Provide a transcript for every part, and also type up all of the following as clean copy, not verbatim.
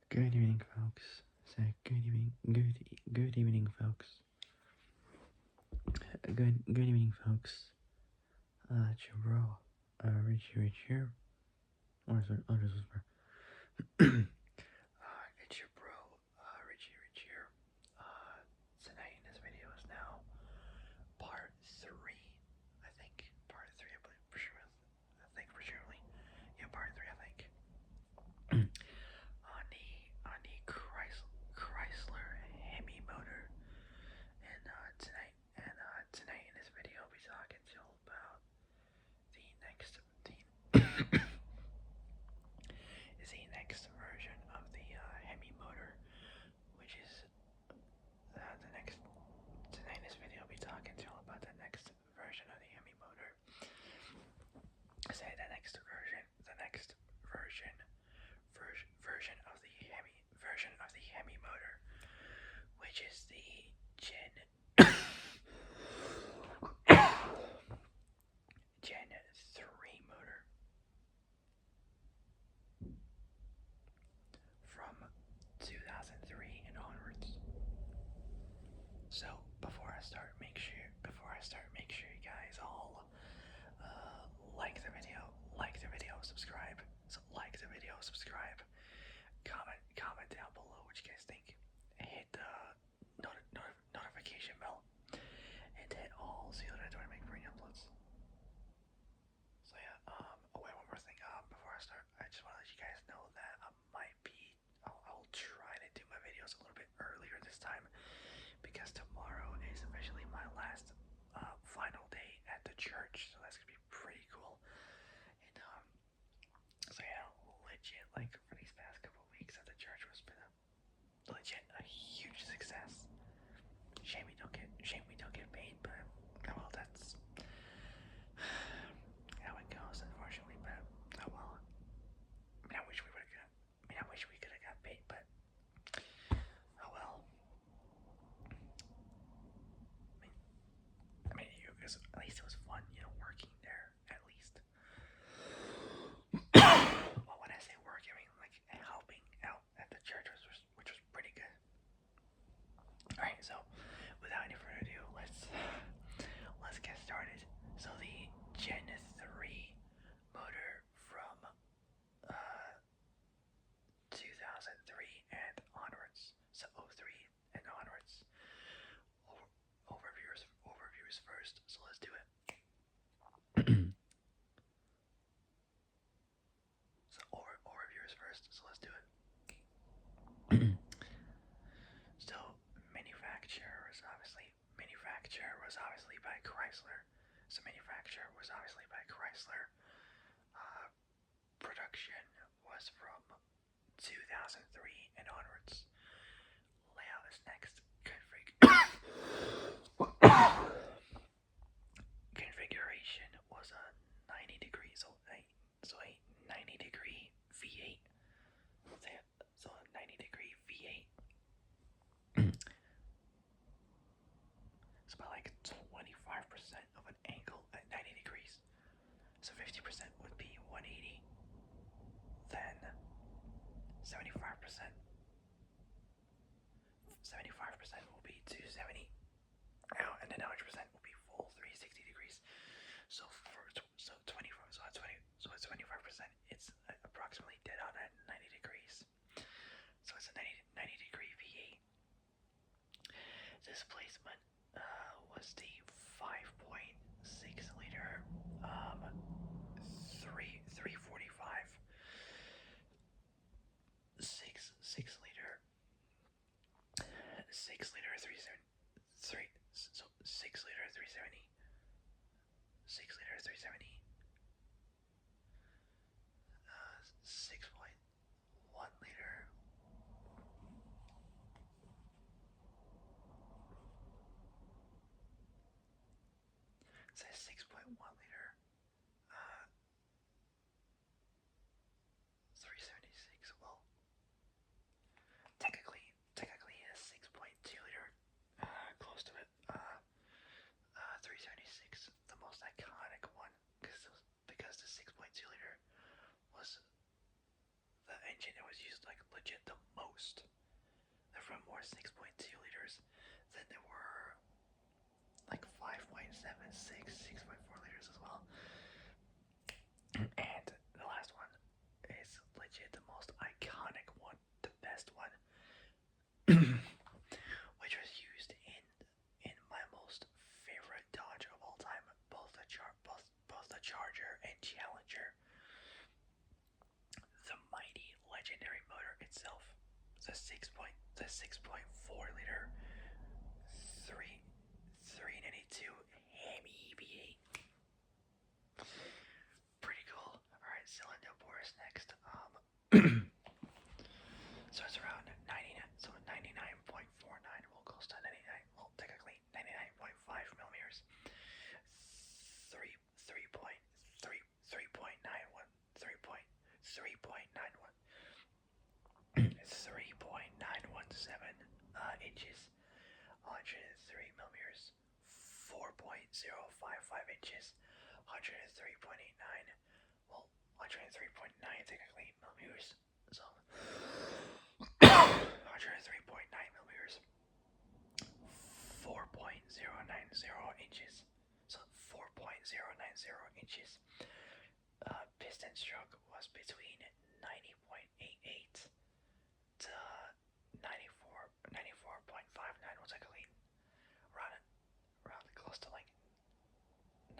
Good evening, folks. Say good evening, folks. Good evening, folks. It's your bro, Rich here. Or is it, this is it's your bro, Rich here. Tonight in this video is now part 3. I think part 3. I believe for sure. I think for surely. Yeah, part 3. I think. on the Chrysler HEMI motor. And tonight in this video, I'll be talking to you all about the next the next version of the HEMI motor, which is the next. Tonight in this video, I'll be talking to you all about the next version of the HEMI motor. I say the next version of the HEMI motor, which is the Gen 3 motor from 2003 and onwards. So before I start, make sure you guys all like the video, subscribe. So like the video, subscribe, comment down below what you guys think. Hit the notification bell and hit all so that I don't make brain uploads. So yeah, one more thing. Before I start, I just want to let you guys know that I'll try to do my videos a little bit earlier this time, because tomorrow is officially my last final day at the church, so that's gonna be pretty cool. And so yeah, legit, like for these past couple of weeks at the church was been a huge success. Shame we don't get paid, but well, that's how it goes, unfortunately. But oh well. I wish we could have got paid, but oh well. I mean, at least it was fun, working there. At least. Well, when I say work, I mean like helping out at the church, which was pretty good. All right, so without any further ado, let's get started. So the Gen 3 motor from 2003 and onwards. So 03 and onwards. Overviews first. So let's do it. Overviews first. So let's do it. So manufacturer was obviously by Chrysler. Production was from 2003 and onwards. Layout is next. Configuration was a 90 degree, so a 90 degree V8. So a 90 degree V8. It's about like 25% of an angle at 90 degrees. So 50% would be 180. Then 75% will be 270. And then 100% will be full 360 degrees. So so 25%, it's approximately dead on at 90 degrees. So it's a 90 degree V8. Displacement was the 5.6 liter 345 6 liter 370 6.1 liter says 6.1 liter 376. Well, technically is 6.2 liter, close to it. 376, the most iconic one, because the 6.2 liter was the engine that was used, like legit the most were 6.2 liters. Then there were like 5.76, 6.4 liters as well. And the last one is legit the most iconic one, the best one, which was used in my most favorite Dodge of all time, both the Charger and Challenger. The mighty legendary motor itself, the 6.4 liter 392 HEMI V8. Pretty cool. Alright, cylinder bores next. So it's around 99, so 99.49 will goes to 99, well technically 99.5 millimeters. 3.917 inches, 103 millimeters, 4.055 inches, 103.89, well, 103.9 technically millimeters, so 103.9 millimeters, 4.090 inches, so 4.090 inches. Piston stroke was between 90.88 to 94.59, was like around close to like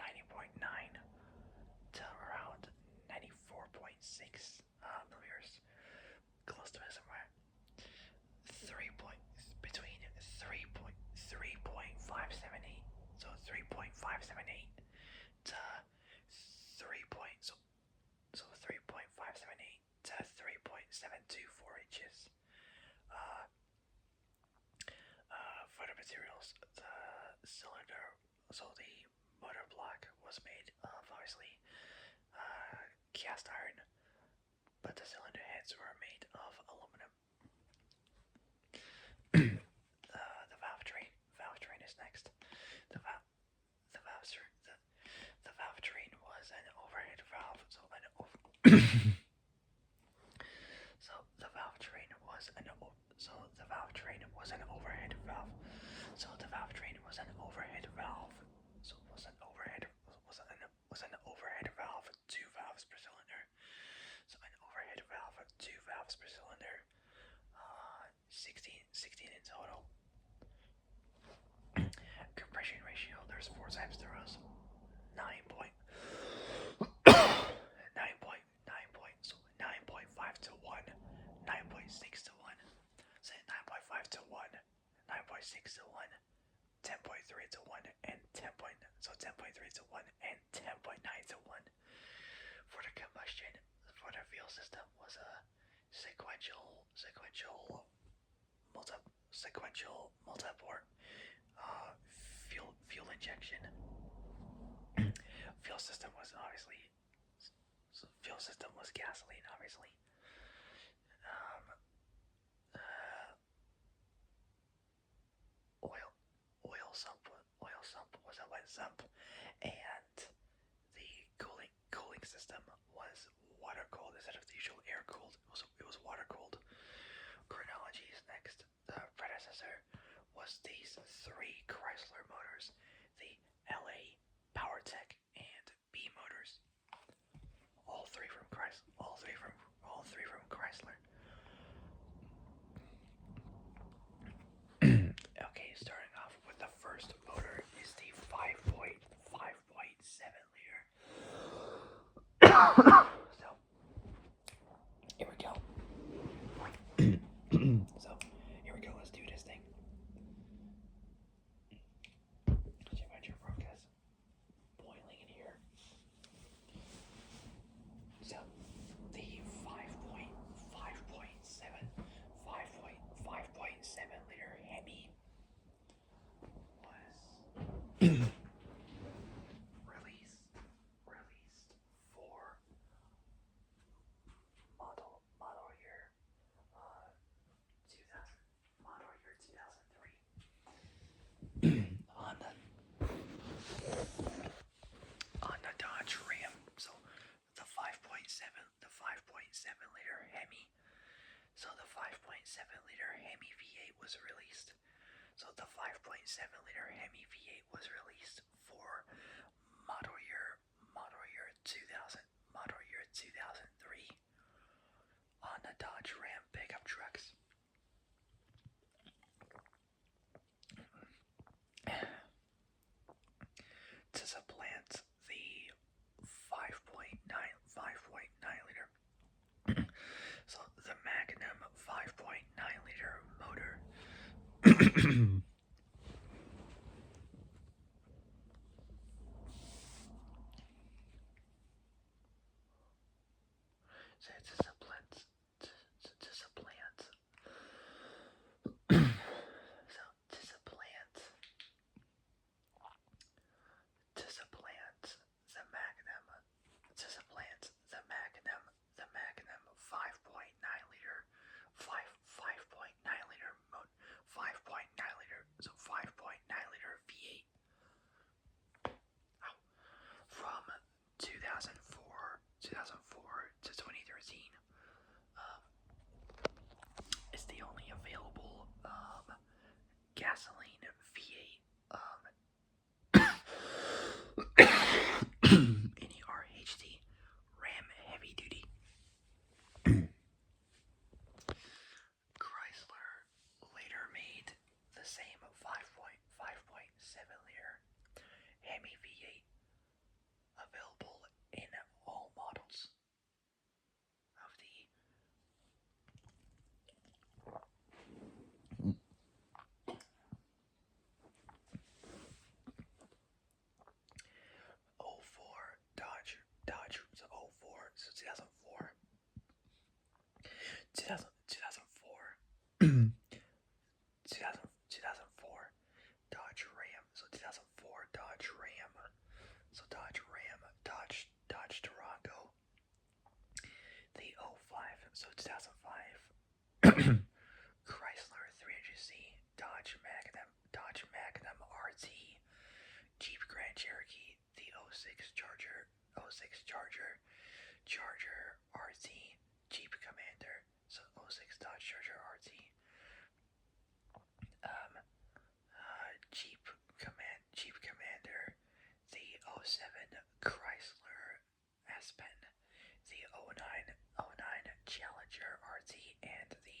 90.9 to around 94.6 millimeters, close to it somewhere. Between 3.578, so 3.578 to 3.578 to 3.724 inches. For the materials, the cylinder, so the motor block was made of obviously cast iron, but the cylinder heads were made of aluminum. The valve train is next. The valve train was an overhead valve, so the valve train was an overhead valve. So the valve train was an overhead valve. So was an overhead valve, 2 valves per cylinder. So an overhead valve, 2 valves per cylinder. 16 in total. Compression ratio, there's 4 times throws. 9.5 to 1, 9.6 to 1, say 9.5 to 1, 9.6 to 1, 10.3 to 1, and 10.3 to 1, and 10.9 to 1. For the combustion, for the fuel system was a sequential multi-port fuel injection. Fuel system was gasoline, obviously. Oil sump was a wet sump, and the cooling system was water cooled instead of the usual air cooled. It was water cooled. Chronology is next. The predecessor was these 3 Chrysler motors, the LA, PowerTech, and B motors. All three from Chrysler. Okay, starting off with the first motor is the 5.7 liter. So here we go. Let's do this thing. Temperature broadcast boiling in here. So the 5.7 liter HEMI was released for model year 2003 on the Dodge Ram. So the 5.7 liter HEMI. So the 5.7 liter HEMI HEMI V8 was released. So the 5.7-liter HEMI V8 was released for model year 2000, model year 2003 on the Dodge Ram pickup trucks. To supplant the 5.9 liter. So the Magnum 5.9 liter motor. So to supplant the Magnum 5.9 liter 5.9 liter 5.9 liter so 5.9 liter V8 from 2004 to 2013. It's the only available gasoline V8 any RHD Ram heavy duty. Chrysler later made the same 5.7 liter HEMI V8 available in all models of the 04 Dodge, so 04, so 2004, 2004 Dodge Ram, so 2004 Dodge Ram, so Dodge Ram, Dodge Durango, the 05, so 2005 Chrysler 300C, Dodge Magnum RT, Jeep Grand Cherokee, the 06 Charger RT, Jeep Commander, so 06 Dodge Charger RT, Jeep Commander, the 07 Chrysler Aspen, the 09 Challenger RT, and the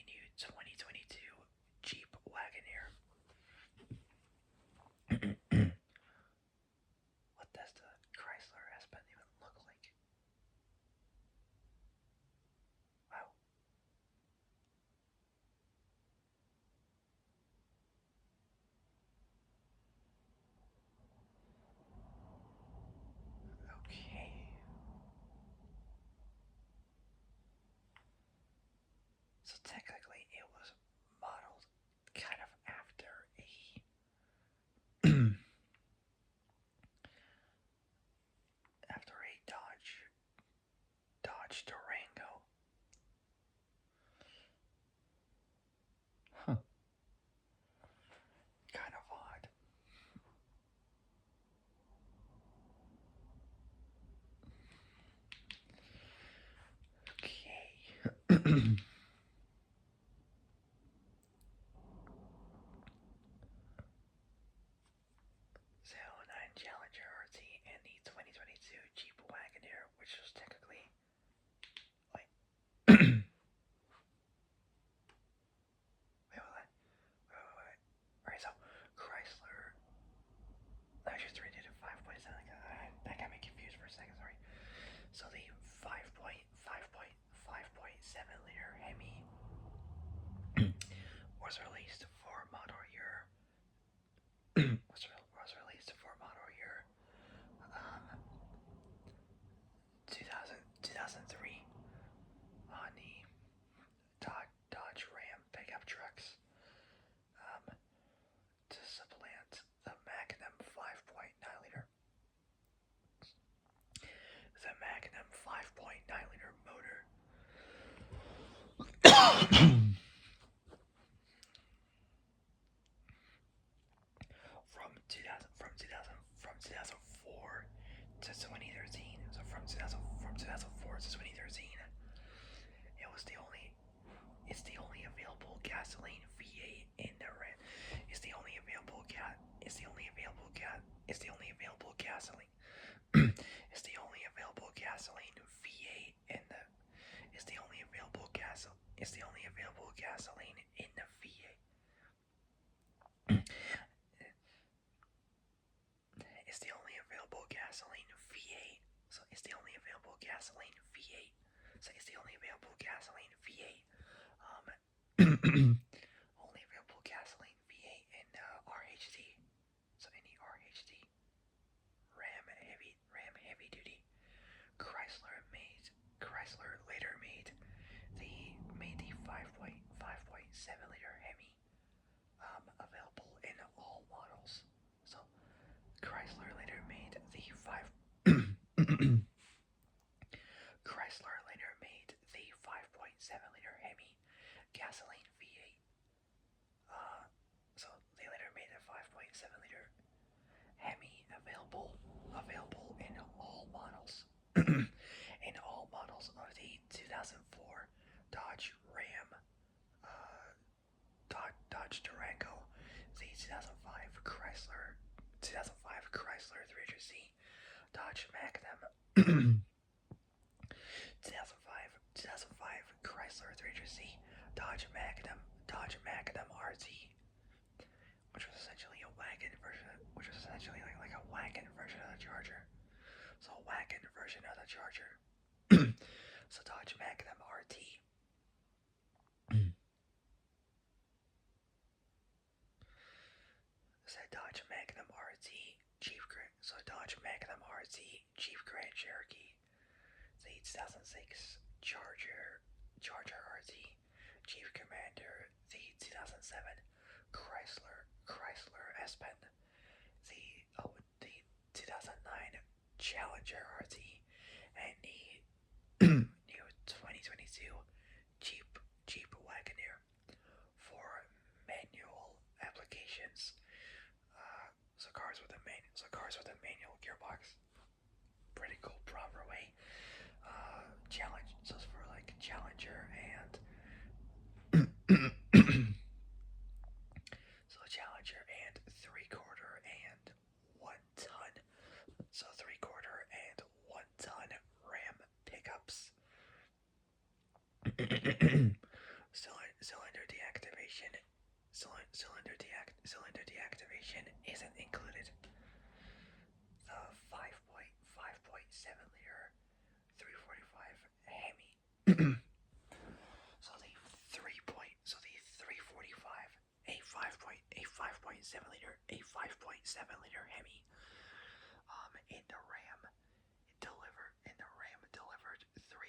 new 2022 Jeep Wagoneer. What does the Chrysler Aspen even look like? Wow. Okay. So technically it was modeled kind of after a Dodge Durango. Huh. Kind of odd. Okay. So 09 Challenger RT and the 2022 Jeep Wagoneer, which was technically like wait. Alright, so Chrysler actually 3 did a 5.7. That got me confused for a second, sorry. So the 5.7 liter HEMI was released for model year 2003 on the Dodge Ram pickup trucks to supplant the Magnum 5.9 liter. The Magnum 5.9 liter motor gasoline V8 in the Ram. Is the only available gasoline. Is the only available gasoline V8 in the is the only available gasoline in the V8. Is the only available gasoline V8. So is the only available gasoline V8. So is the only available gasoline V8. Only available gasoline V8 in RHD. So any RHD. Ram heavy duty. Chrysler later made the 5.7 liter HEMI available in all models. So Chrysler later made the 5.7 liter HEMI gasoline V8. So they later made a 5.7 liter HEMI available in all models. In all models of the 2004 Dodge Ram, Dodge Durango, the 2005 Chrysler 300Z, Dodge Magnum, 2005 Chrysler 300Z, Dodge Magnum RT, which was essentially a wagon version, like a wagon version of the Charger. So a wagon version of the Charger. So Dodge Magnum RT. Dodge Magnum RT Jeep Grand. So Dodge Magnum RT Jeep Grand Cherokee. The 2006 Charger RT Jeep Commander. The 2007 Chrysler S-Pen. The 2009 Challenger RT, and the new 2022 Jeep Wagoneer for manual applications. So cars with a manual gearbox. Pretty cool, proper way. Challenge. So it's for like Challenger and so Challenger and 3/4 and 1 ton. So 3/4 and 1 ton Ram pickups. Cylinder deactivation isn't included. The 5.7 liter 345 HEMI. So the 345 a 5.7 liter HEMI in the Ram delivered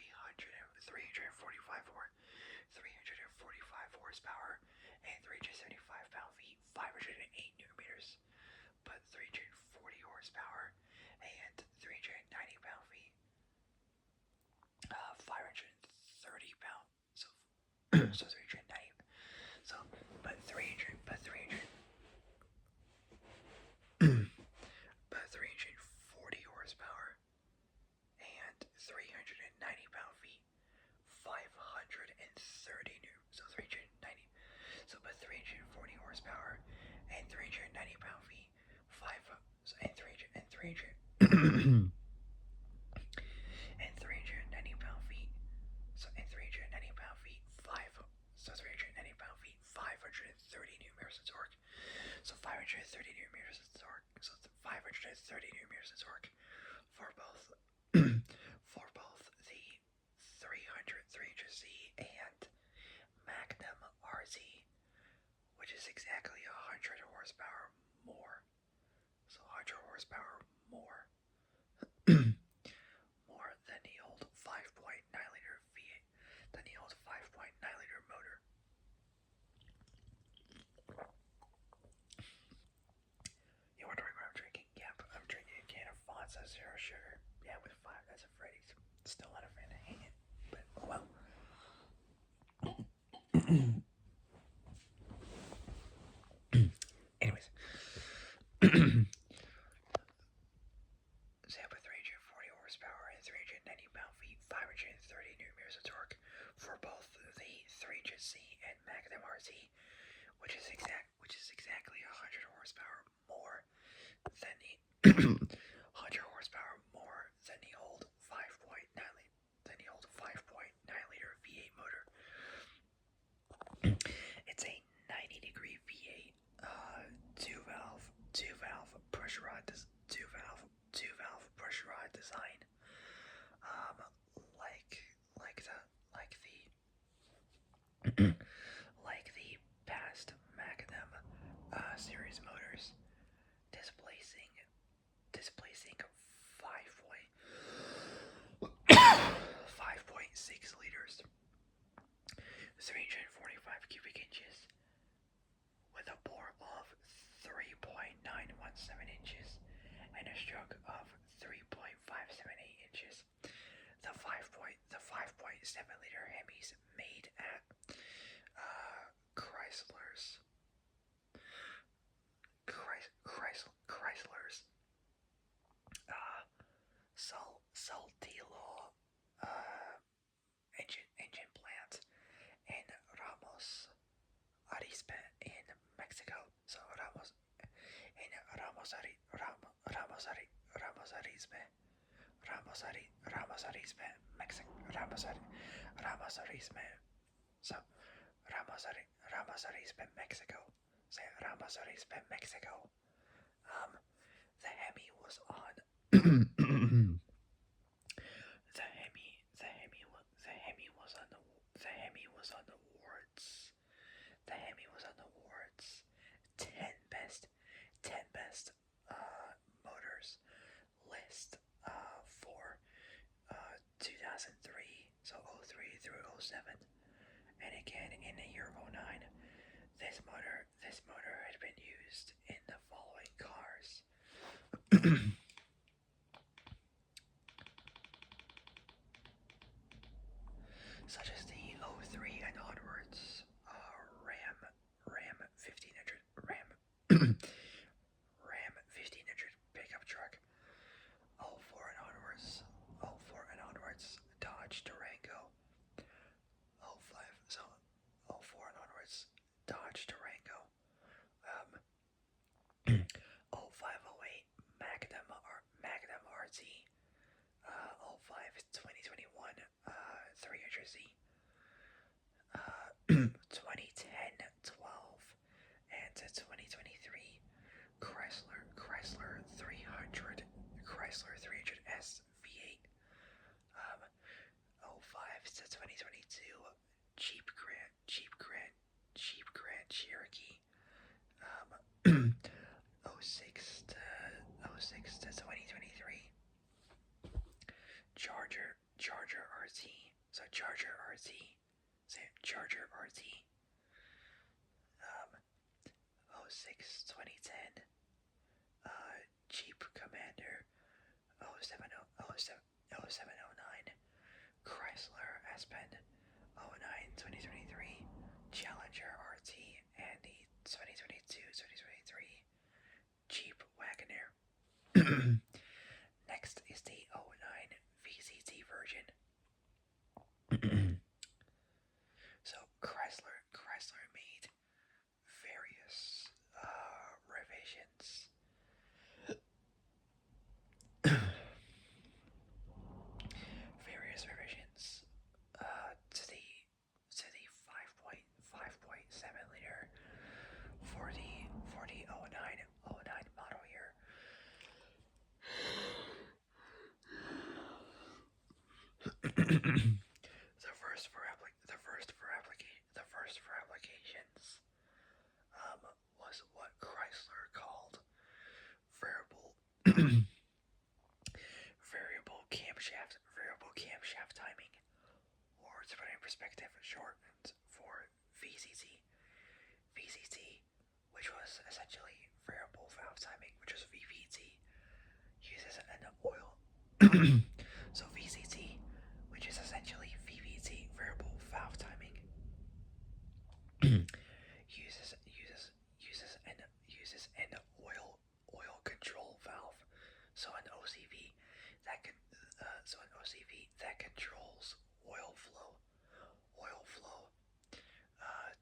345 horsepower and 375 pound-feet, 508 newton meters, but 340 horsepower and 390 pound-feet, 530 pound. So 390. So but 340 horsepower and 390 pound-feet, 530 new. So 390. So but 340 horsepower and 390 pound-feet, 390 pound-feet. So and 390 pound-feet, 390 pound-feet, 530 newton meters of torque. So 530 newton meters of torque. So 530 newton meters of torque for both the 300Z and Magnum RZ, which is exactly 100 horsepower more. So 100 horsepower more. More than the old 5.9 liter V8, than the old 5.9 liter motor. You wondering what I'm drinking? Yep, I'm drinking a can of Fonza Zero Sugar. Yeah, with 5 Nights at Freddy's. Still not a fan of hate it, but oh well. Anyways. Zappa 340 horsepower and 390 pound-feet, 530 newton meters of torque for both the 300Z and Magnum RZ, which is exactly 100 horsepower more than the 100 horsepower more than the old 5.9 liter V8 motor. It's a 90-degree V8, two valve pressure rod design. Like the past Magnum series motors, displacing 5.6 liters, 345 cubic inches, with a bore of 3.917 inches and a stroke of 3.578 inches. The 5.7 liter HEMIs made at Chrysler's Saltillo engine plant in Ramos Arizpe in Mexico. So Ramos Arizpe, Mexico. Ramos Arizpe. So Ramos Arizpe, Mexico. Say Ramos Arizpe, Mexico. The HEMI was on. the HEMI was on the wards. The HEMI was on the wards. 10 best motors list for 2003, so 03 through 07, and again in the year 09. This motor had been used in the following cars. Such as the 03 and onwards, Ram 1500, Ram 1500 pickup truck, 04 and onwards, Dodge Durango, 05, so 04 and onwards, Dodge Durango, 0508 Magnum RT, 05 2021 300Z, 2010 12, and 2023 Chrysler 300S V8, 05 to 2022 Jeep Grand Cherokee, 06 to 2023 Charger RT, so Charger RT, Charger RT, 06 2010 Jeep Commander, 0709 Chrysler Aspen, 09 2023 Challenger RT, and the 2022-2023 Jeep Wagoneer. Next is the 09 VCT version. So Chrysler made various revisions. To the 5.7 liter for the 09 model year. The first for applications was what Chrysler called variable camshaft timing, or to put it in perspective, shortened for VCT, which was essentially variable valve timing, which was VVT, uses an oil. So VCT, which is essentially VVT, variable valve timing, uses an oil control valve. So an OCV that controls oil flow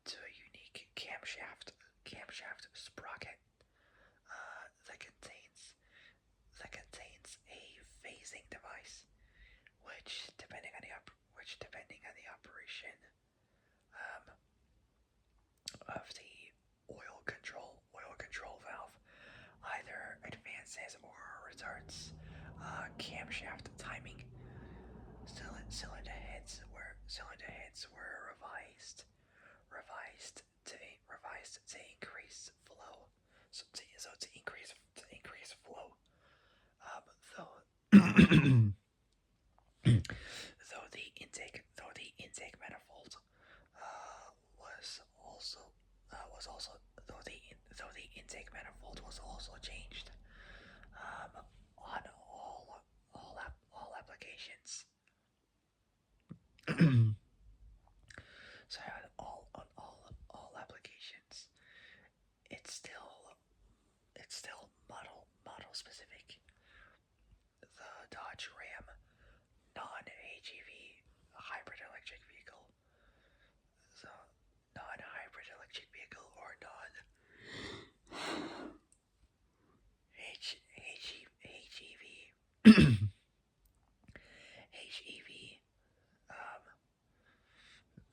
to a unique camshaft camshaft timing. Cylinder heads were revised to increase flow. To increase flow. Though though the intake manifold was also though the intake manifold was also changed on all applications. So on all applications, it's still model specific. The Dodge Ram non-HEV hybrid electric vehicle, so non-hybrid electric vehicle or non HEV HEV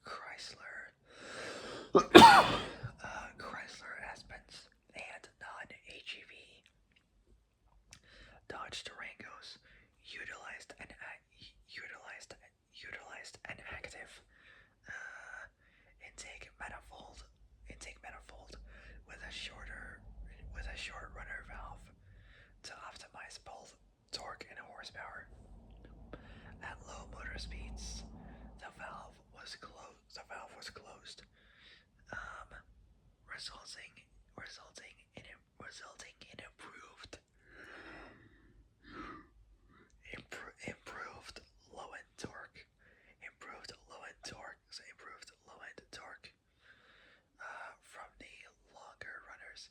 Chrysler Chrysler Aspens and non-HEV Dodge Durangos utilized an active intake manifold with a short runner valve to optimize both torque and horsepower. At low motor speeds, the valve was closed, resulting in improved low end torque, from the longer runners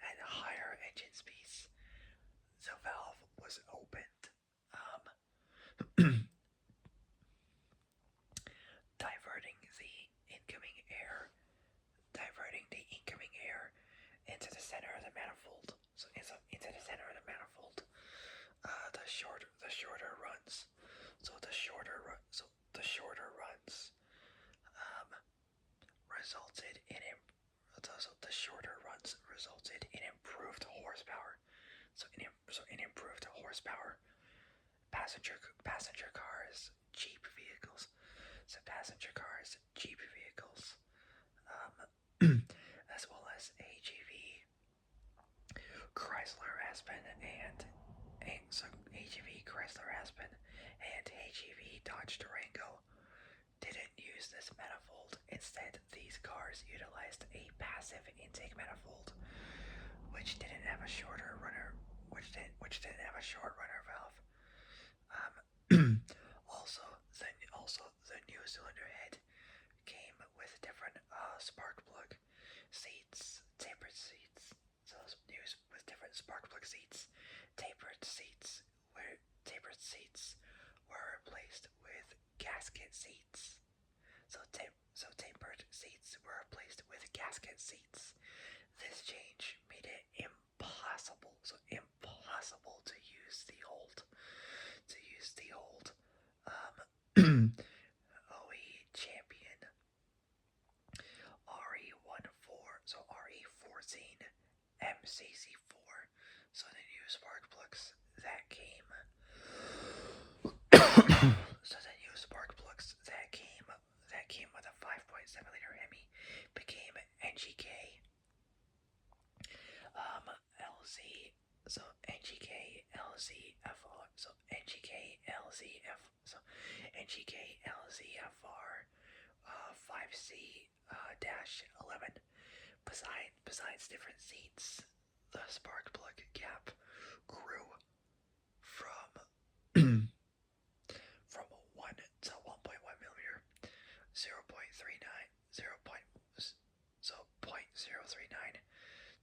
and higher engine speeds. The valve was opened, diverting the incoming air into the center of the manifold. So into the center of the manifold. The shorter runs. So the shorter runs resulted in improved horsepower. So in improved horsepower. Passenger cars, Jeep vehicles. As well as HEV, Chrysler Aspen and HEV Dodge Durango didn't use this manifold. Instead, these cars utilized a passive intake manifold, which didn't have a short runner valve. Also, the new cylinder head came with different spark plug seats, tapered seats. So with different spark plug seats, tapered seats were replaced with gasket seats. So tapered seats were replaced with gasket seats. This change made it impossible to use the old OE Champion RE14 MCC4. So the new spark plugs that came with a 5.7 liter HEMI became NGK LZ. So NGK LZFR. So NGK LZFR 5C 11. Besides different seats, the spark plug gap grew from 1 to 1.1 millimeter, 0.39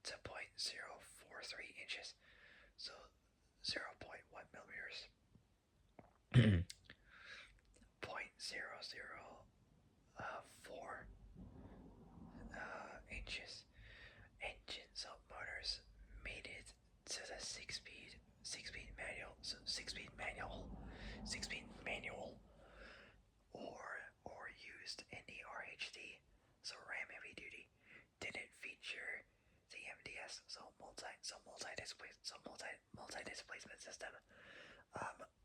to 0.043 inches, so 0.1 millimeters. 0.004 inches. Engines of motors made it to the six-speed manual, or used in the RHD. So Ram Heavy Duty didn't feature the MDS, multi displacement system.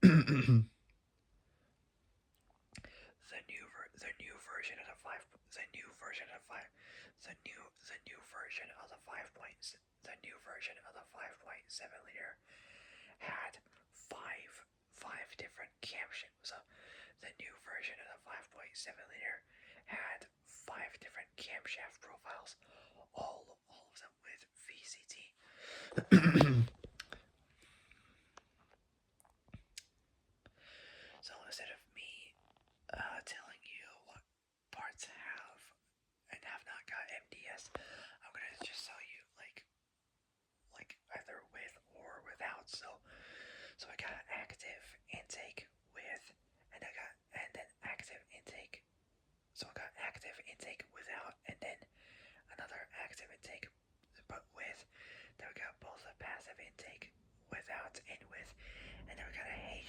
the new version of the five the new version of five the new version of the 5.7 liter had five different camshafts. So the new version of the 5.7 liter had five different camshaft profiles, all of them with VCT. So instead of me telling you what parts have and have not got MDS, I'm gonna just tell you like either with or without. So I got active intake with, and then active intake. So I got active intake without, and then another active intake but with. Then we got both a passive intake without and with, and then we got a HEV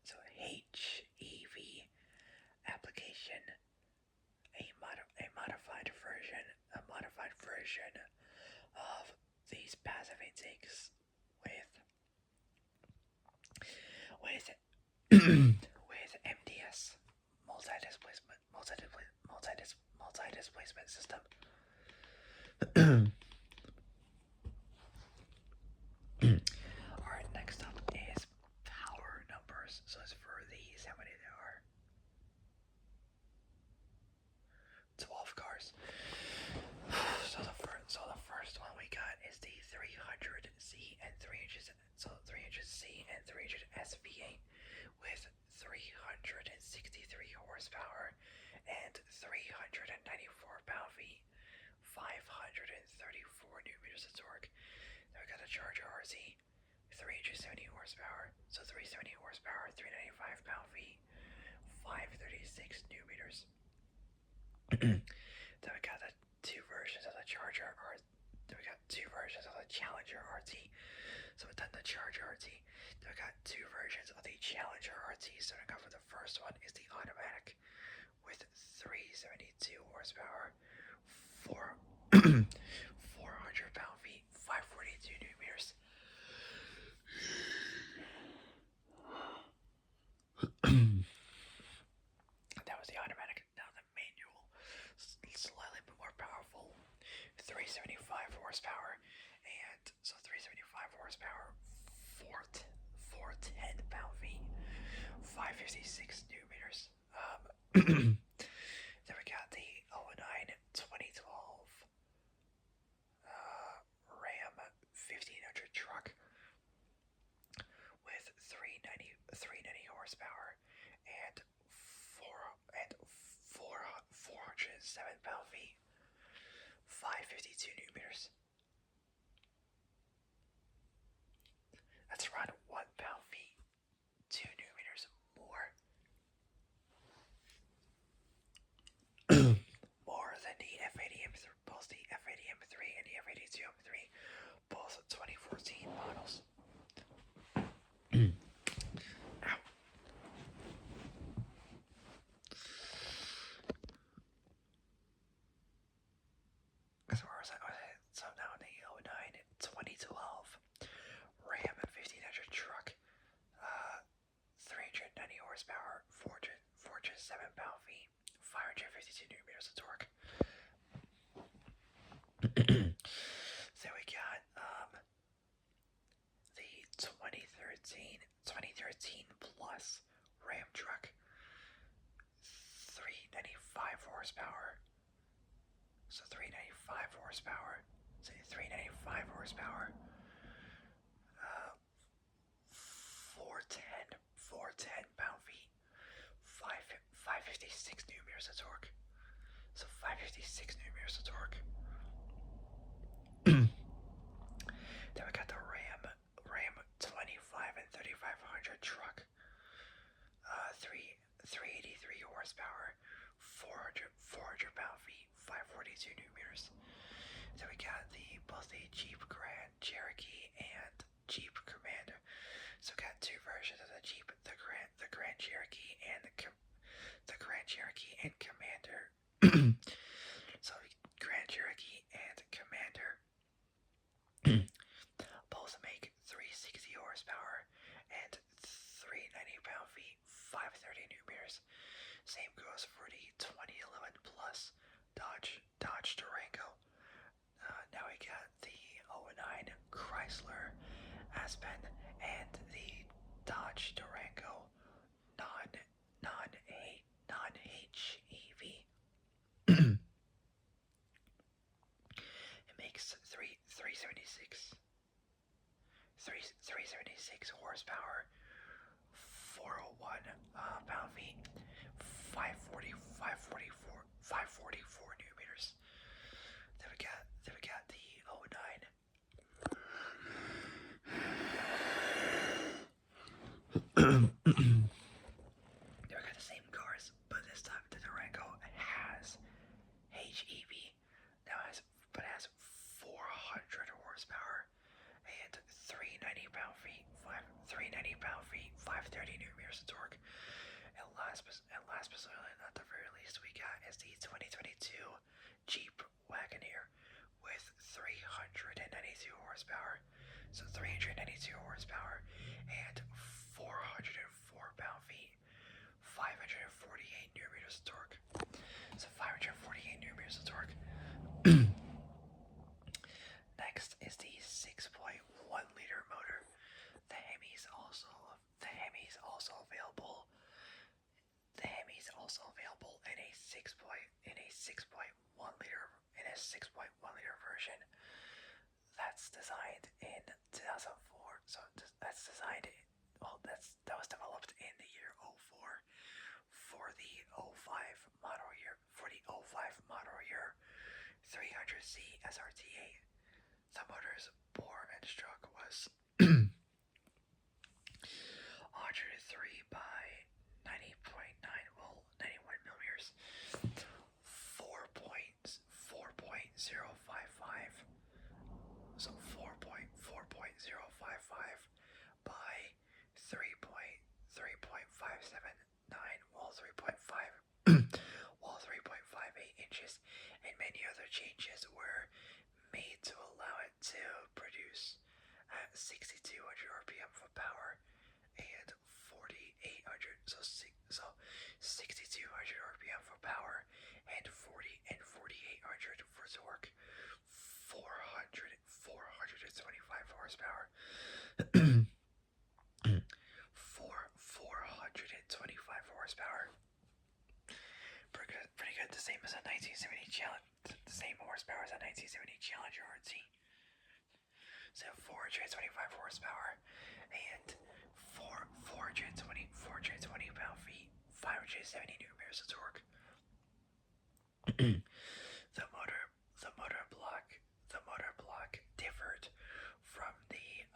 so HEV application, a modified version of these passive intakes with MDS, multi-displacement system. Alright, next up is power numbers. So as for these, how many there are? 12 cars. So the first one we got is the 300Z and 300Z, so 300Z and 300 SVA with 363 horsepower and 394 pound-feet, 534 newton meters of torque. Then we got the Charger RZ, 370 horsepower, so 370 horsepower, 395 pound-feet, 536 newton meters. Then we got the two versions of the Challenger RT. So we've done the Charger RT. Then we got two versions of the Challenger RT. So we got for the first one is the automatic with 372 horsepower, 400 pound-feet, 542 newton meters. That was the automatic. Now the manual, slightly more powerful, 375 horsepower, and so 375 horsepower, 410 pound-feet, 556 newton meters. Then we got the 09 2012 Ram 1500 truck with 390 horsepower and 407 pound-feet, 552 newton meters. That's around 1 pound-feet, 2 newton meters more. More than the F80 M3, both the F80 M3 and the F82 M3, both 2014 models. Ow. So where was I? So now the 09 2012 Ram 1500 truck, 390 horsepower, 407 pound-feet, 552 newton meters of torque. Then we got the 2013 plus Ram truck, 395 horsepower. So 395 horsepower. Say 395 horsepower. 410 pound-feet, 556 newton meters of torque. So 556 newton meters of torque. Then we got the Ram 25 and 3500 truck, 383 horsepower, 400 pound-feet, 542 newton meters. Then we got both the Jeep Grand Cherokee and Jeep Commander. So we got two versions of the Jeep, the Grand Cherokee and the Grand Cherokee and Commander. So Grand Cherokee same goes for the 2011 Plus Dodge Durango. Now we got the '09 Chrysler Aspen and the Dodge Durango non non non HEV. It makes 376 horsepower, 401 pound-feet, 544 newton meters. Then we got the '09. They got the same cars, but this time the Durango has HEV. Now has 400 horsepower and 390 pound-feet, 530 newton meters of torque. And last but certainly not the very least, we got is the 2022 Jeep Wagoneer with 392 horsepower. So 392 horsepower and 404 pound-feet, 548 newton meters of torque. So 548 newton meters of torque. Next is the 6.1-liter motor. The HEMI is also available. The HEMI is also available in a 6.1-liter version. That's designed in 2004. So that's designed. That was developed in the year '04 for the '05 model year. 300Z SRT8. The motor's bore and stroke was 103 by 90.9 volt, 91 millimeters, 4.055. So 4.055 by 3.579, well 3.58 inches, and many other changes were made to allow it to produce at 6,200 RPM for power and 4,800, so 6,200 RPM for power and 4,800 for torque. 425 horsepower. 425 horsepower. Pretty good. The same as a 1970 Challenger. The same horsepower as a 1970 Challenger RT. So 425 horsepower and 420 pound-feet, 570 newton meters of torque. The motor block differed from the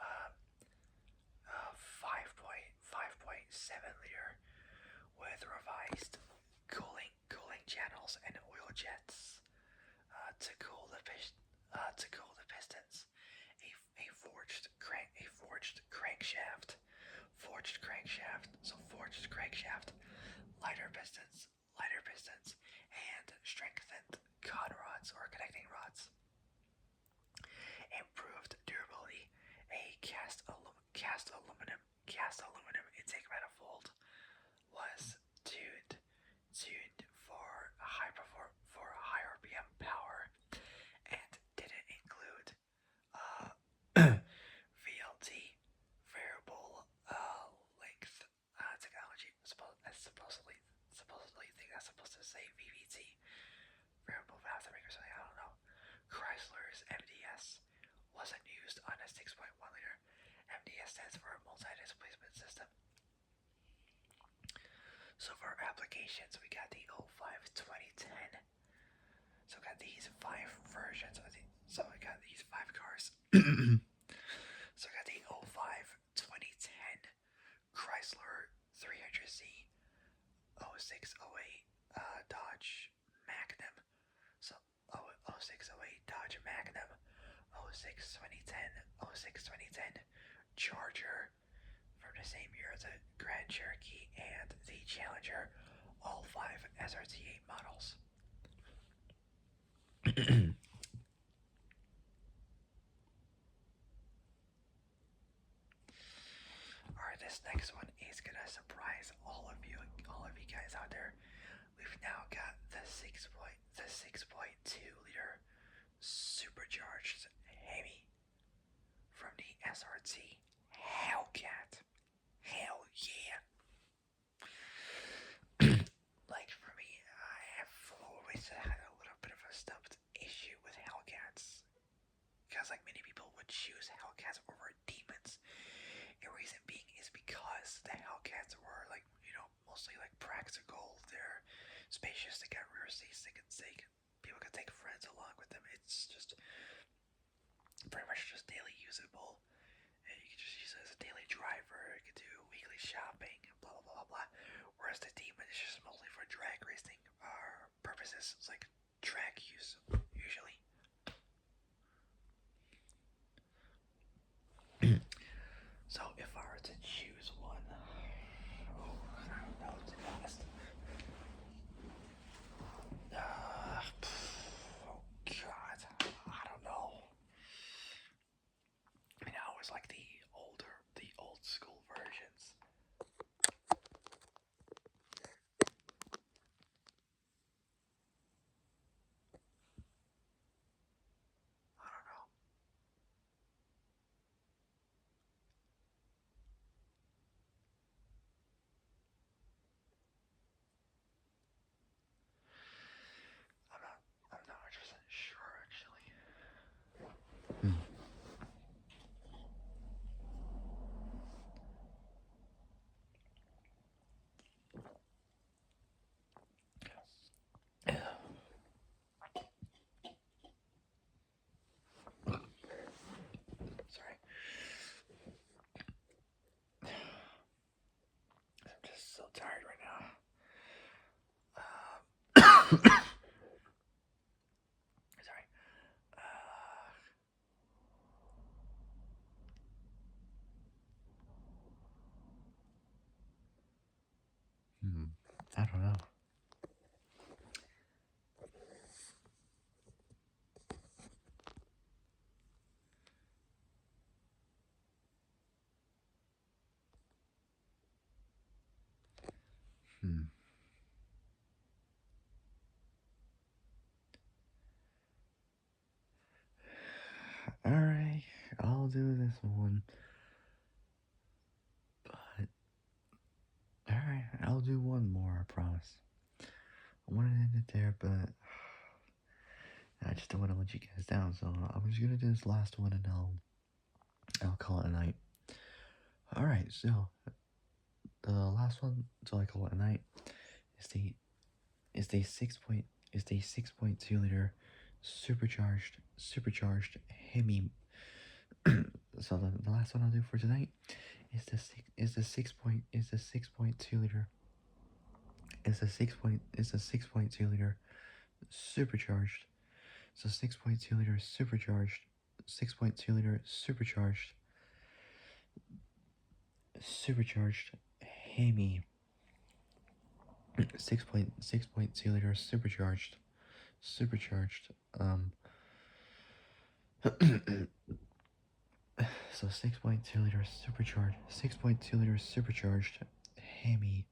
5.7-liter with revised cooling channels and oil jets to cool the pistons. A forged crankshaft. Lighter pistons, and strengthened cod rods or connecting rods. Improved durability. A cast aluminum intake manifold was tuned for high RPM power and didn't include VLT, variable length technology. Supposedly think that's supposed to say VVT, variable valve timing or something. I don't know. Chrysler's MDS wasn't used on a 6.1-liter. MDS stands for multi-displacement system. So for applications, we got the '05 2010. So we got these 5 versions. So we got these 5 cars. So we got the '05 2010 Chrysler 300Z, '06-08 Dodge Magnum. So 06-08 Dodge Magnum, '06 2010 Charger from the same year as the Grand Cherokee and the Challenger, all 5 SRT8 models. Alright, this next one is gonna surprise all of you guys out there. the 6.2 liter supercharged HEMI from the SRT Hellcat. Hell yeah! Like for me, I have always had a little bit of a stubbed issue with Hellcats, because like many people would choose Hellcats over demons. The reason being is because the Hellcats were like, mostly like practical. They're spacious, they got rear seats, people can take friends along with them. It's just pretty much just daily usable. And you can just use it as a daily driver, you can do weekly shopping, blah blah blah blah. Whereas the demon is just mostly for drag racing purposes. It's like track use usually. So if I were to choose one, I don't know, to be honest. Oh God, I don't know. I mean, I always like the old school versions. I don't know. I'm not 100% sure actually. Sorry. I'm just so tired right now. Sorry. I don't know. Alright, I'll do this one. But, alright, I'll do one more, I promise. I wanted to end it there, but I just don't want to let you guys down, so I'm just gonna do this last one and I'll call it a night. Alright, so the last one, so I call it a night, is the 6.2 liter supercharged HEMI. So the last one I'll do for tonight is the 6.2 liter is the 6.2 liter supercharged. So 6.2 liter supercharged 6.2 liter supercharged HEMI. 6.2 liter supercharged so 6.2 liter supercharged HEMI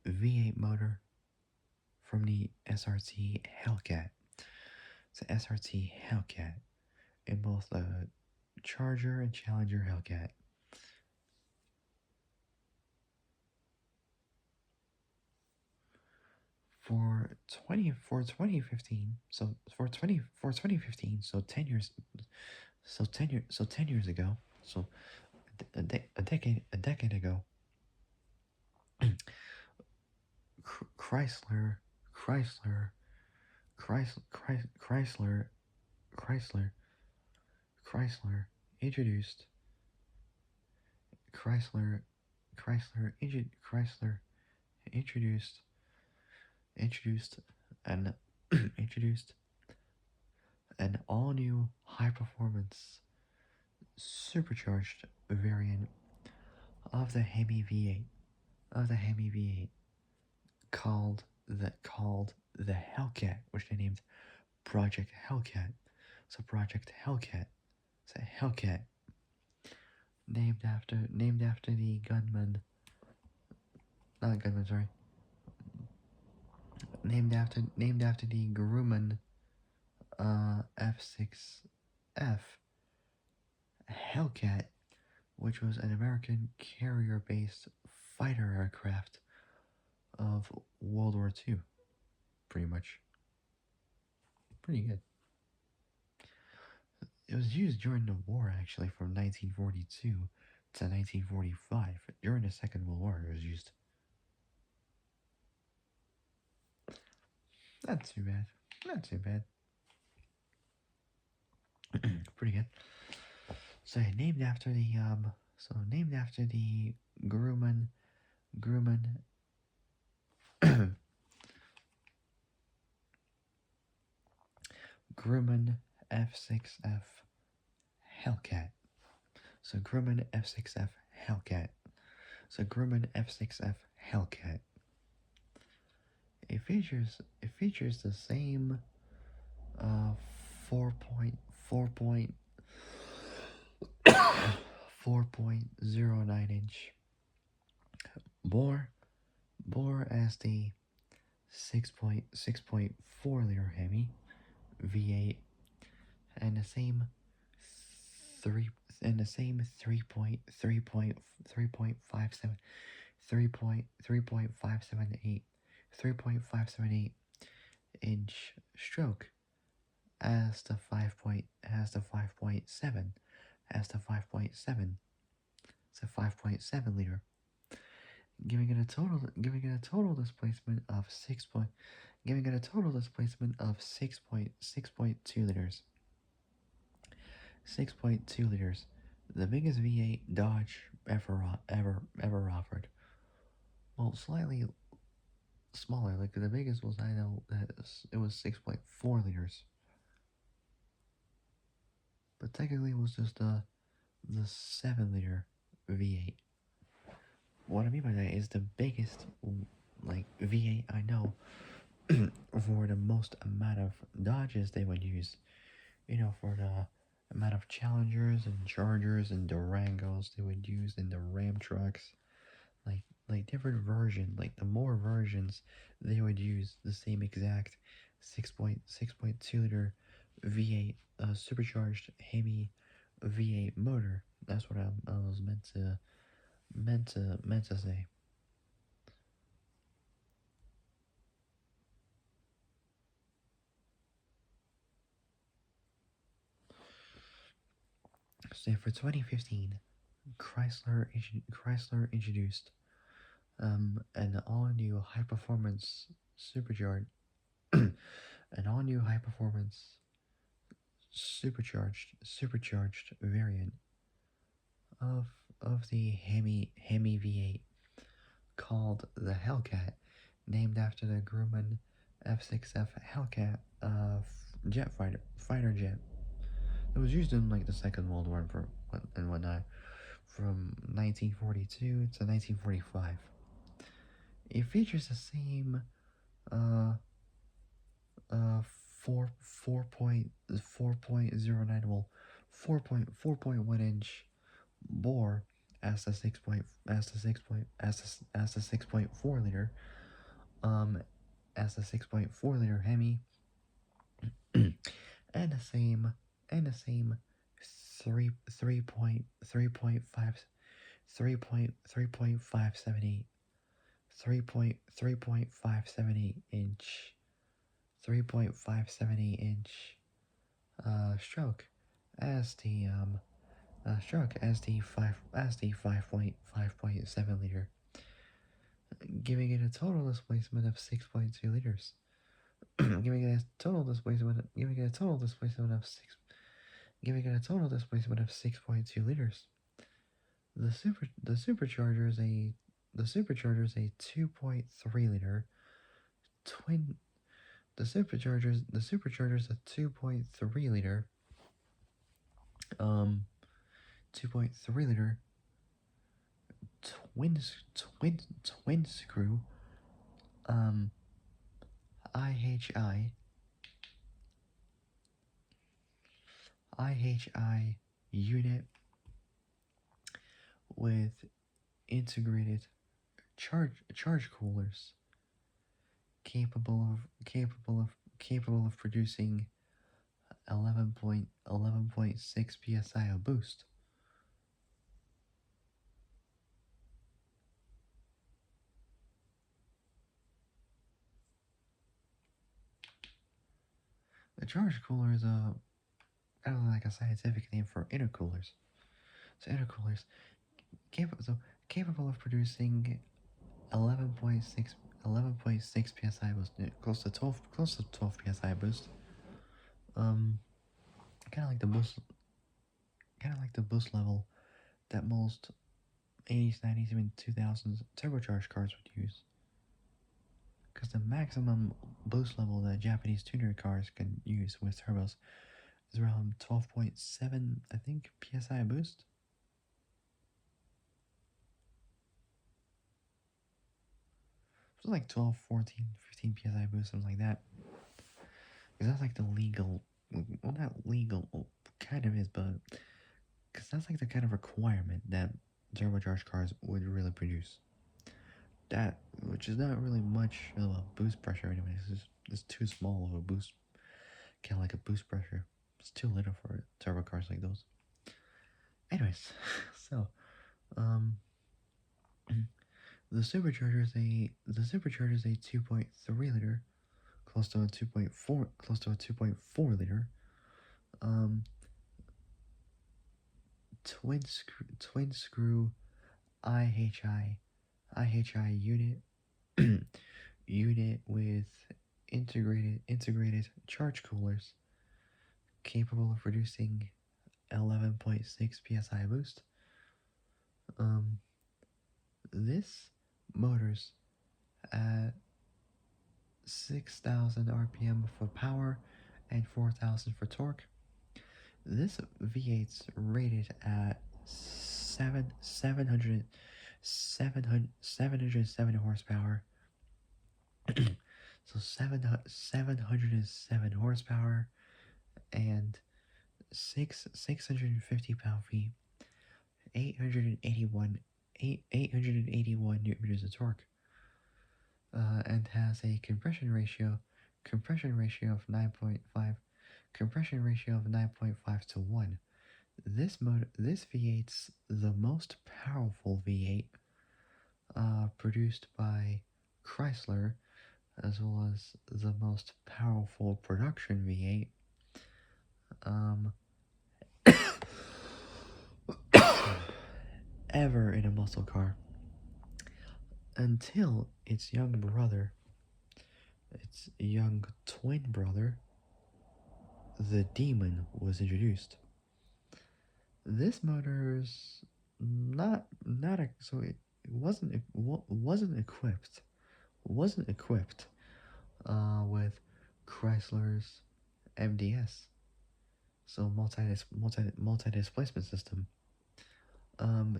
V8 motor from the SRT Hellcat. It's an SRT Hellcat in both the Charger and Challenger Hellcat. For 2015, so 2015, so 10 years, 10 years ago, so a decade ago, Chrysler, Chrysler, Chrysler, Chrysler, Chrysler, Chrysler introduced Chrysler, Chrysler, Chrysler introduced an introduced an all-new high-performance supercharged variant of the HEMI V8 called the Hellcat, which they named Project Hellcat. So Project Hellcat. It's a Hellcat named after the gunman. Not gunman, sorry. named after the Grumman F6F Hellcat, which was an American carrier-based fighter aircraft of World War II. Pretty much, pretty good. It was used during the war, actually, from 1942 to 1945. During the Second World War, it was used. Not too bad. Not too bad. Pretty good. So named after the Grumman Grumman F6F Hellcat. So Grumman F6F Hellcat. So Grumman F6F Hellcat. It features the same 4.09 inch bore as the 6.4 liter HEMI V8 and the same 3.578 stroke as the 5.7 liter, giving it a total displacement of 6.2 liters. 6.2 liters, the biggest V8 Dodge ever offered. Well, slightly smaller. Like the biggest was, I know that it was 6.4 liters, but technically it was just the 7-liter V8. What I mean by that is the biggest like V8 I know for the most amount of Dodges they would use. You know, for the amount of Challengers and Chargers and Durangos they would use in the Ram trucks, like different versions, like the more versions they would use the same exact 6.2 liter V8 supercharged HEMI V8 motor. That's what I was meant to say. So for 2015, Chrysler introduced an all-new high-performance supercharged an all-new high-performance supercharged variant of the HEMI V8 called the Hellcat, named after the Grumman F6F Hellcat fighter jet. It was used in like the Second World War and whatnot, from 1942 to 1945. It features the same uh 4.09, well, 4.1 inch bore as the 6.4 liter as the 6.4 liter HEMI and the same 3.578 inch stroke as the 5.7 liter, giving it a total displacement of 6.2 liters. giving it a total displacement of 6.2 liters. The supercharger is a 2.3 liter twin. The supercharger is a 2.3 liter 2.3 liter twin screw IHI unit with integrated charge coolers capable of producing 11.6 psi of boost. The charge cooler is kind of like a scientific name for intercoolers. So intercoolers capable of producing 11.6 psi boost, close to 12 psi boost. Um, kind of like the boost, kind of like the boost level that most 80s, 90s, even 2000s turbocharged cars would use. Because the maximum boost level that Japanese tuner cars can use with turbos is around 12.7, I think, psi boost. So like 12, 14, 15 psi boost, something like that. Because that's like the legal, well, not legal, well, kind of is, but because that's like the kind of requirement that turbocharged cars would really produce. That, which is not really much of a boost pressure, anyways. It's too small of a boost, kind of like a boost pressure. It's too little for turbo cars like those. Anyways, so um, the supercharger is a 2.3 liter, close to a 2.4 liter, um, twin screw IHI unit unit with integrated charge coolers capable of producing 11.6 psi boost. Um, this motor's at 6,000 RPM for power and 4,000 for torque. This V8's rated at 707 horsepower. So 707 horsepower and 650 pound-feet, 881 newton meters of torque, and has a compression ratio of 9.5 to 1. This V8's the most powerful V8 produced by Chrysler, as well as the most powerful production V8 ever in a muscle car, until its young twin brother, the Demon, was introduced. This motor's not a, so it wasn't equipped with Chrysler's MDS, so multi displacement system. Um,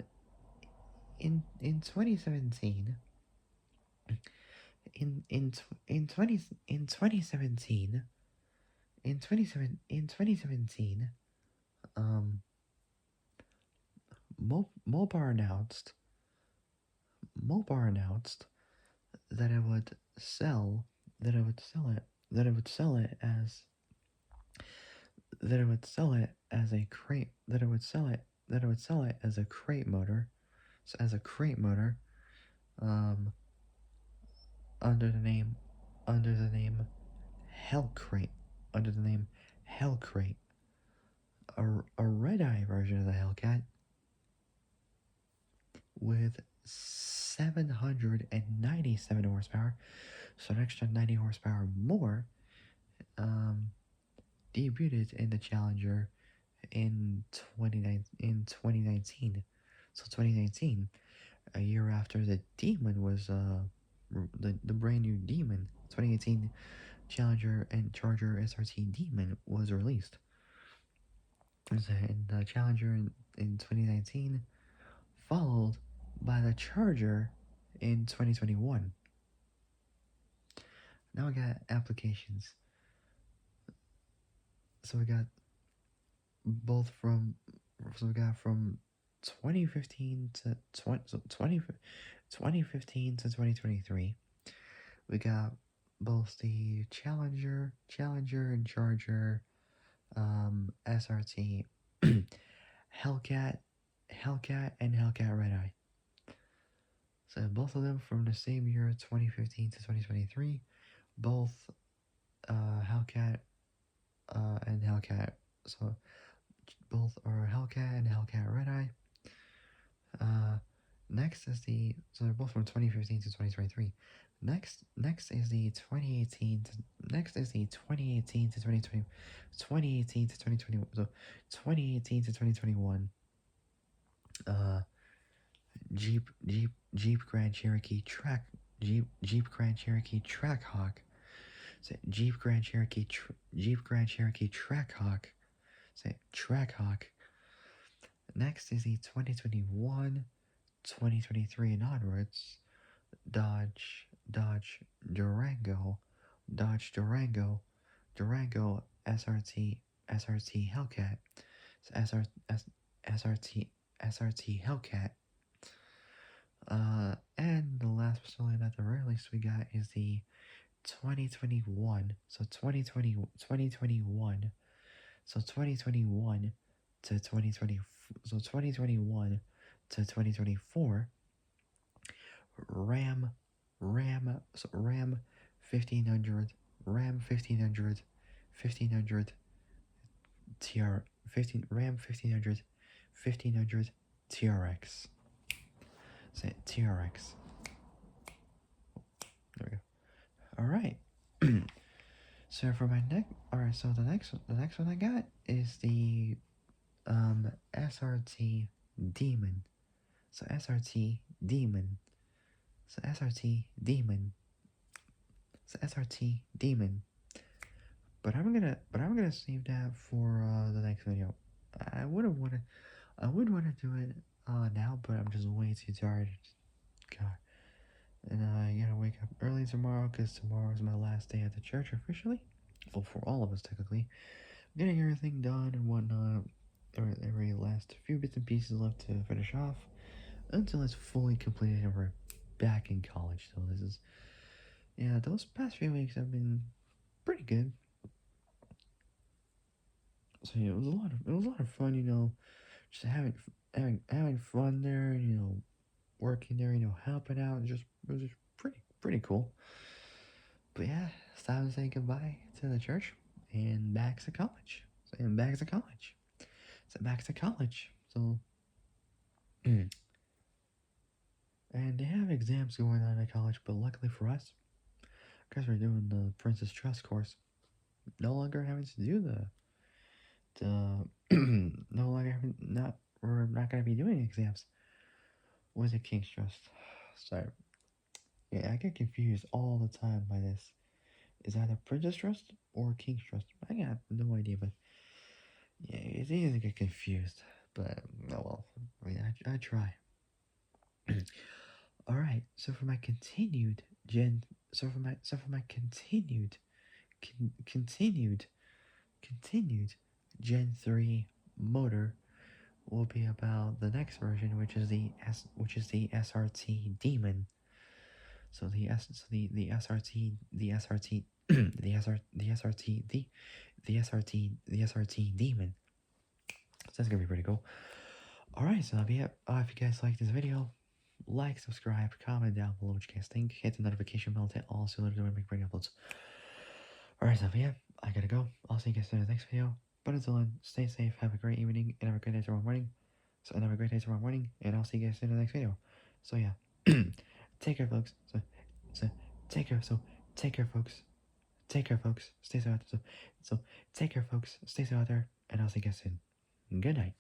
in 2017, in 2017, in 2017, um, Mopar announced that it would sell that it would sell it as a crate that it would sell it as a crate motor, so as a crate motor, um, under the name under the name Hellcrate, under the name Hellcrate, a red-eye version of the Hellcat with 797 horsepower, so an extra 90 horsepower more, debuted in the Challenger in 2019. So 2019, a year after the Demon was the brand new Demon, 2018 Challenger and Charger SRT Demon was released. And the Challenger in 2019, followed by the Charger in 2021. Now we got applications. So we got both from 2015 to 2015 to 2023. We got both the Challenger and Charger, SRT, Hellcat, and Hellcat Red Eye. So both of them from the same year, 2015 to 2023. Both Hellcat and Hellcat. So both are Hellcat and Hellcat Red Eye. Next is the so they're both from 2015 to 2023. Next is the 2018 to next is the 2018 to 2020 2018 to 2020 so 2018 to 2021 uh Jeep Grand Cherokee Jeep Grand Cherokee Trackhawk. Say Jeep Grand Cherokee Trackhawk. Say Trackhawk. Next is the 2021 2023 and onwards Dodge Durango Durango SRT Hellcat. SRT Hellcat. And the last but certainly not the very least we got is the 2021. So 2021. So 2021 to 2020. So 2021 to 2024. Ram 1500 TR 15 Ram 1500 TRX. Say TRX. There we go. All right. So for my next, all right. So the next one I got is the SRT Demon. So SRT Demon. So SRT Demon. So SRT Demon. But I'm gonna save that for the next video. I would want to do it now, but I'm just way too tired. God. And I gotta wake up early tomorrow because tomorrow is my last day at the church officially. Well, for all of us technically. Getting everything done and whatnot. Every last few bits and pieces left to finish off until it's fully completed and we're back in college. So this is, yeah, those past few weeks have been pretty good. So yeah, it was a lot of fun, just having fun there, working there, helping out. It was just pretty cool. But yeah, it's time to say goodbye to the church and back to college. And back to college. So back to college. So and they have exams going on at college, but luckily for us, because we're doing the Princess Trust course, no longer having to do the no longer having not we're not gonna be doing exams with the King's Trust. Sorry. Yeah, I get confused all the time by this. Is either Princess Trust or King's Trust? I got no idea, but yeah, it's easy to get confused. But oh well, I mean, I try. All right. So for my continued gen, so for my continued Gen 3 motor will be about the next version, which is the SRT Demon. So the SRT the SRT Demon. So that's gonna be pretty cool. All right, so that'll be it. If you guys like this video, like, subscribe, comment down below what you guys think. Hit the notification bell to all so that when I make brand uploads. All right, so yeah, I gotta go. I'll see you guys in the next video. But until then, stay safe, have a great evening, and have a great day tomorrow morning. And have a great day tomorrow morning, and I'll see you guys in the next video. So yeah, take care, folks. So take care. So take care, folks. Take care, folks. Stay safe out there. So take care, folks. Stay safe out there, and I'll see you guys soon. Good night.